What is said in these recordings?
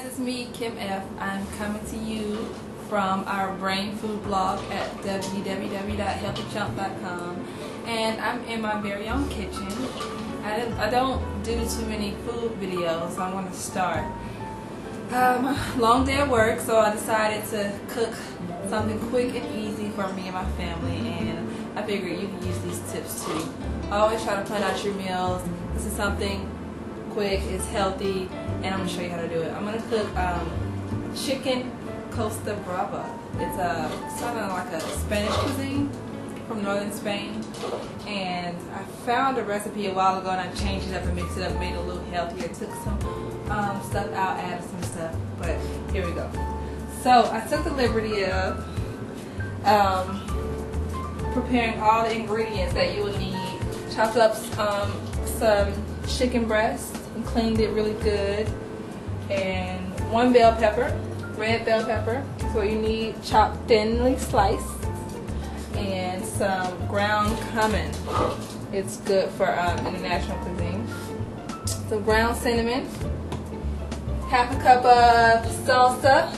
it's me, Kim F. I'm coming to you from our brain food blog at www.healthychump.com, and I'm in my very own kitchen. I don't do too many food videos, so I want to start. Long day at work, so I decided to cook something quick and easy for me and my family, and I figured you can use these tips too. I always try to plan out your meals. This is something quick, it's healthy, and I'm going to show you how to do it. I'm going to cook chicken Costa Brava. It's sort of like a Spanish cuisine from northern Spain, and I found a recipe a while ago and I changed it up and mixed it up, made it a little healthier, took some stuff out, added some stuff, but here we go. So I took the liberty of preparing all the ingredients that you would need. Chopped up some chicken breast and cleaned it really good, and one bell pepper, red bell pepper, so you need chopped thinly sliced, and some ground cumin. It's good for international cuisine. Some ground cinnamon, half a cup of salsa,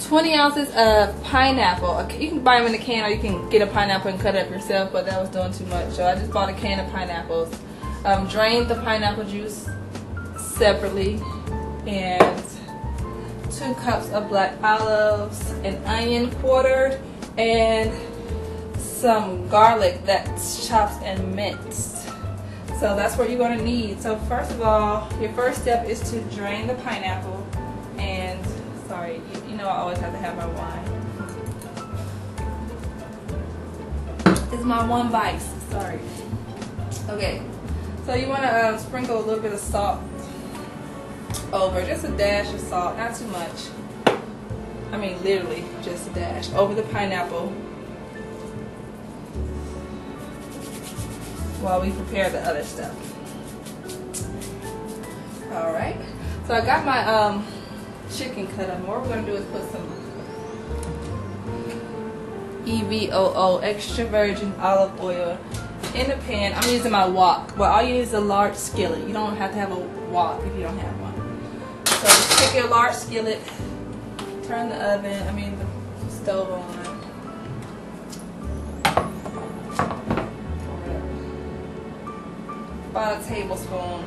20 ounces of pineapple. You can buy them in a can, or you can get a pineapple and cut it up yourself, but that was doing too much, so I just bought a can of pineapples. Drained the pineapple juice separately, and 2 cups of black olives, an onion quartered, and some garlic that's chopped and minced. So that's what you're going to need. So first of all, your first step is to drain the pineapple, and sorry, you know I always have to have my wine. It's my one vice, sorry. Okay, so you want to sprinkle a little bit of salt over, just a dash of salt, not too much. I mean literally just a dash over the pineapple while we prepare the other stuff. Alright, so I got my chicken cut up. What we're going to do is put some EVOO, extra virgin olive oil, in the pan. I'm using my wok, but all you need is a large skillet. You don't have to have a wok if you don't have one. So just take your large skillet, turn the stove on. About a tablespoon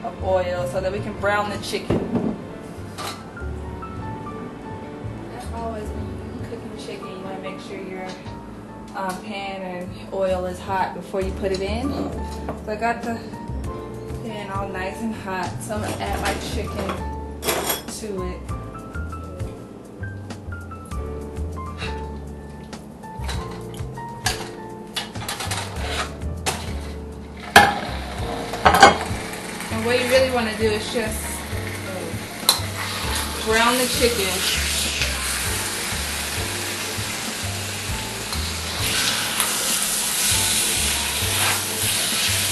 of oil so that we can brown the chicken. As always, when you're cooking chicken, you want to make sure your pan and oil is hot before you put it in. So I got the pan all nice and hot, so I'm going to add my chicken to it. And what you really want to do is just brown the chicken.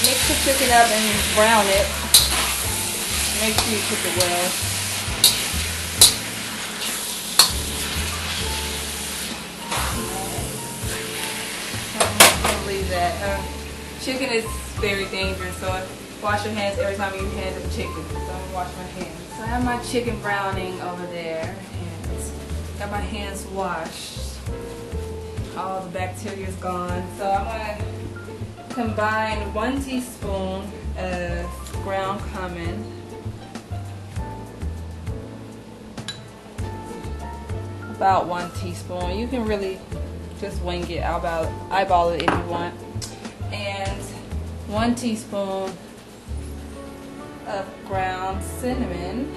Mix the chicken up and brown it. Make sure you cook it well. I'm gonna leave that. Chicken is very dangerous, so wash your hands every time you handle chicken. So I'm gonna wash my hands. So I have my chicken browning over there, and got my hands washed. All the bacteria is gone. So I'm gonna combine 1 teaspoon of ground cumin, about 1 teaspoon. You can really just wing it, eyeball it if you want, and 1 teaspoon of ground cinnamon,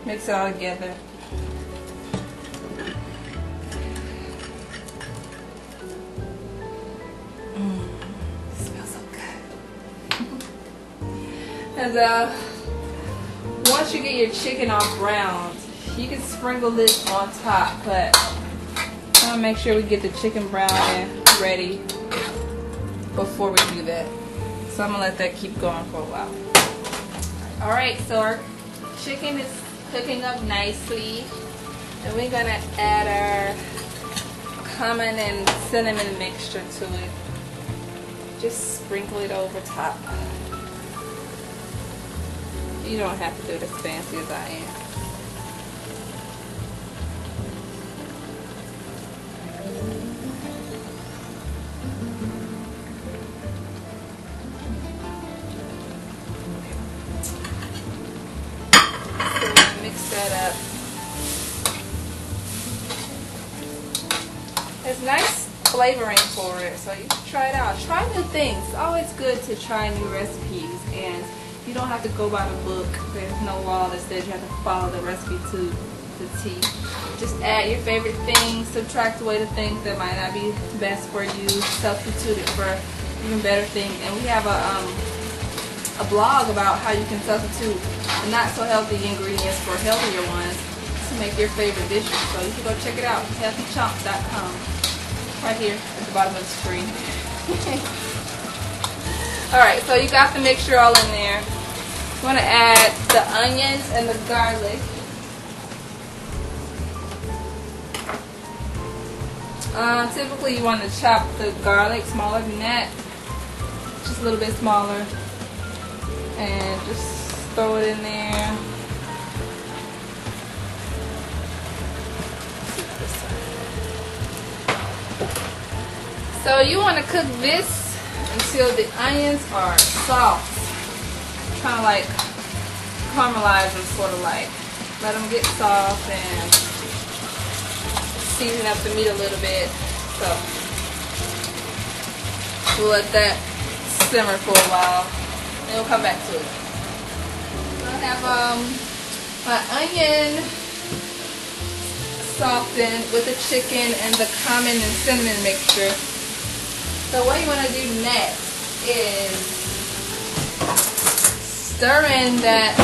mix it all together. And once you get your chicken all browned, you can sprinkle this on top, but I'm gonna make sure we get the chicken brown and ready before we do that. So I'm gonna let that keep going for a while. Alright, so our chicken is cooking up nicely, and we're gonna add our cumin and cinnamon mixture to it. just sprinkle it over top. You don't have to do it as fancy as I am. So mix that up. It's nice flavoring for it, so you can try it out. Try new things. It's always good to try new recipes, and you don't have to go by the book. There's no law that says you have to follow the recipe to the T. Just add your favorite things, subtract away the things that might not be best for you, substitute it for even better things. And we have a blog about how you can substitute not so healthy ingredients for healthier ones to make your favorite dishes. So you can go check it out, healthychomps.com. Right here at the bottom of the screen. Alright, so you got the mixture all in there. You want to add the onions and the garlic. Typically you want to chop the garlic smaller than that. Just a little bit smaller. And just throw it in there. So you want to cook this until the onions are soft. Kind of like caramelize them, sort of like. Let them get soft and season up the meat a little bit. So we'll let that simmer for a while. Then we'll come back to it. I have my onion softened with the chicken and the cumin and cinnamon mixture. So what you want to do next is stir in that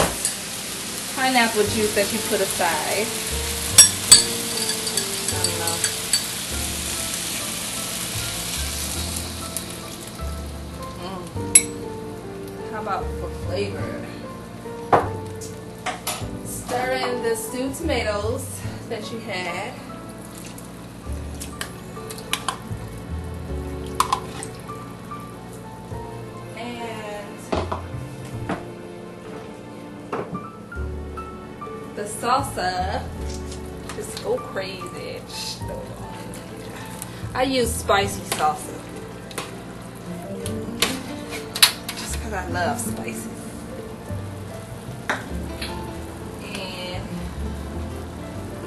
pineapple juice that you put aside. How about for flavor? Stir in the stewed tomatoes that you had. The salsa, just go crazy. I use spicy salsa just because I love spices. And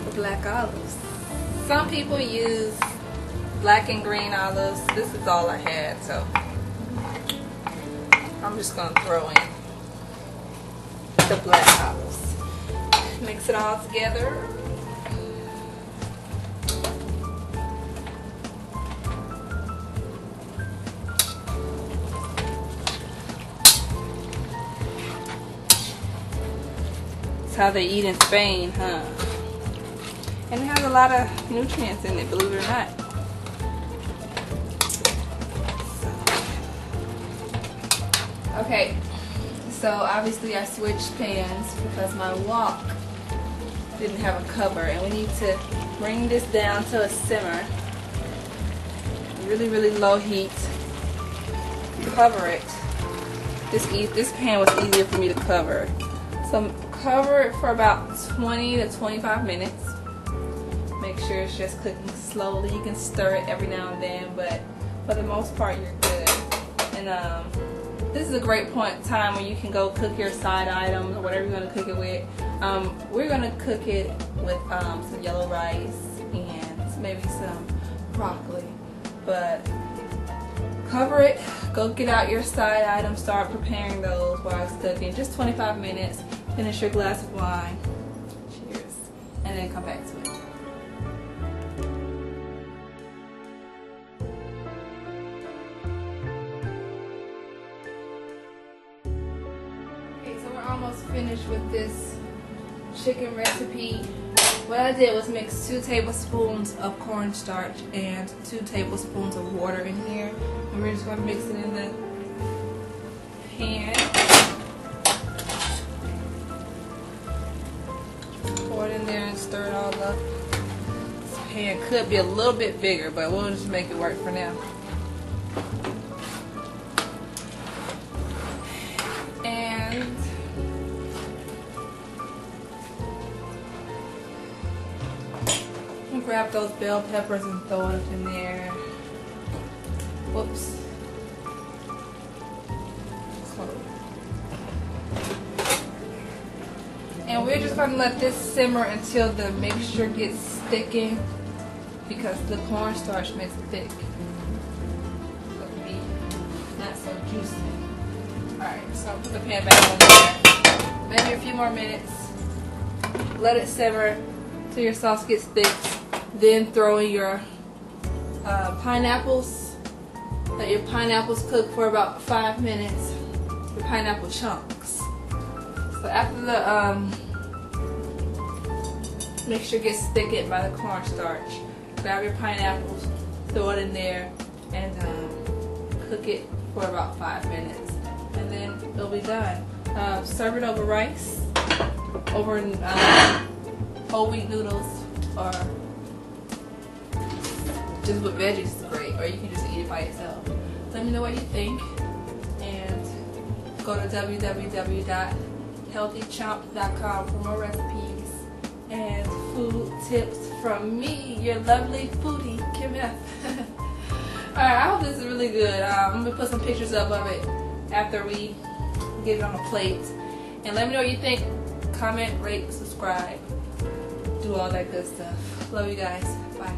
the black olives. Some people use black and green olives. This is all I had, so I'm just going to throw in the black olives. Mix it all together. That's how they eat in Spain, huh? And it has a lot of nutrients in it, believe it or not. Okay, so obviously I switched pans because my wok didn't have a cover, and we need to bring this down to a simmer. Really low heat. Cover it. This pan was easier for me to cover. So cover it for about 20 to 25 minutes. Make sure it's just cooking slowly. You can stir it every now and then, but for the most part you're good. And this is a great time where you can go cook your side items or whatever you're going to cook it with. We're going to cook it with some yellow rice and maybe some broccoli. But cover it, go get out your side items, start preparing those while it's cooking. Just 25 minutes, finish your glass of wine. Cheers. And then come back to it. Almost finished with this chicken recipe. What I did was mix 2 tablespoons of cornstarch and 2 tablespoons of water in here, and we're just going to mix it in the pan. Pour it in there and stir it all up. This pan could be a little bit bigger, but we'll just make it work for now. those bell peppers and throw it up in there. Whoops. And we're just going to let this simmer until the mixture gets thickened, because the cornstarch makes it thick. So it'll be not so juicy. Alright, so I'll put the pan back on there. Maybe a few more minutes. Let it simmer till your sauce gets thick. Then throw in your pineapples. Let your pineapples cook for about 5 minutes. Your pineapple chunks. So after the mixture gets thickened by the cornstarch, grab your pineapples, throw it in there, and cook it for about 5 minutes, and then it'll be done. Serve it over rice, over whole wheat noodles, or just with veggies is great, or you can just eat it by itself. Let me know what you think, and go to www.healthychomp.com for more recipes and food tips from me, your lovely foodie, Kim F. Alright, I hope this is really good. I'm going to put some pictures up of it after we get it on a plate. And let me know what you think. Comment, rate, subscribe. Do all that good stuff. Love you guys. Bye.